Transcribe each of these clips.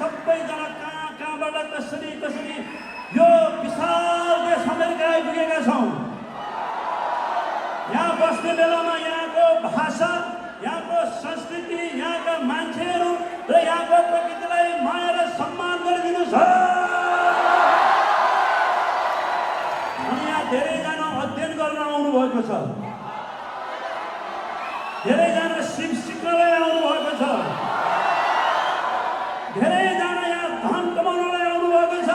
सबैजना कहाँ कहाँबाट कसरी कसरी यो विशाल देश अमेरिका आइपुगेका छौँ। यहाँ बस्ने बेलामा यहाँको भाषा, यहाँको संस्कृति, यहाँका मान्छेहरू र यहाँको प्रकृतिलाई माया र सम्मान गरिदिनु छ। अनि यहाँ धेरैजना अध्ययन गर्न आउनुभएको छ, धेरैजना सिप सिक्नलाई आउनुभएको छ, धेरैजना यहाँ धन कमाउनलाई आउनुभएको छ,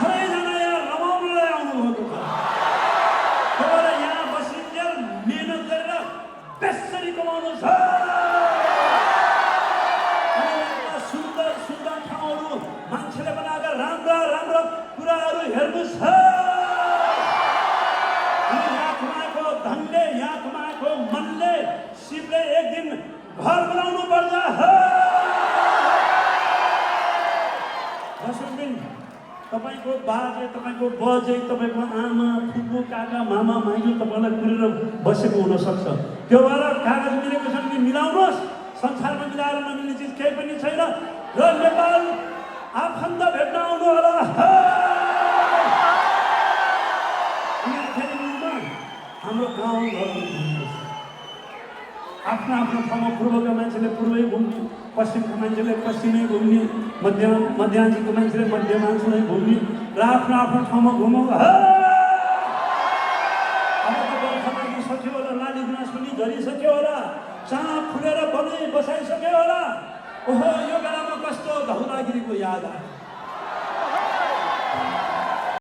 धेरैजना यहाँ रमाउनलाई आउनुभएको छ। तर यहाँ बसिन्जेल मेहनत गरेर बेसरी कमाउनु छ। अनि यहाँका सुन्दर सुन्दर ठाउँहरू, मान्छेले बनाएका राम्रा राम्रा कुराहरू हेर्नु छ। अनि यहाँ कमाएको धनले, यहाँ कमाएको मनले शिवले एक दिन घर बनाउनु पर्छ। तपाईको बाजे, तपाईको बजे, तपाईको आमा, फुपू, काका, मामा, माइजू तपाईलाई कुरेर बसेको हुनसक्छ। त्यो भएर कागज मिलेको छ भने मिलाउनुहोस्। संसारमा मिलाएर नमिल्ने चिज केही पनि छैन। र नेपाल आफन्त भेट्न आउनु होला। हाम्रो गाउँ आफ्नो आफ्नो ठाउँमा पूर्वका मान्छेले पूर्वै घुम्ने, पश्चिमका मान्छेले पश्चिमै घुम्ने, मध्याञ्चलको मान्छेले मध्यमाञ्चलै घुम्ने र आफ्नो आफ्नो ठाउँमा घुमौँ। अब त बर्खा लागिसक्यो होला, लाली गुनास पनि झरिसक्यो होला, चाँप फुलेर बसाइसक्यो होला। ओहो, यो बेलामा कस्तो धौलागिरीको याद आयो।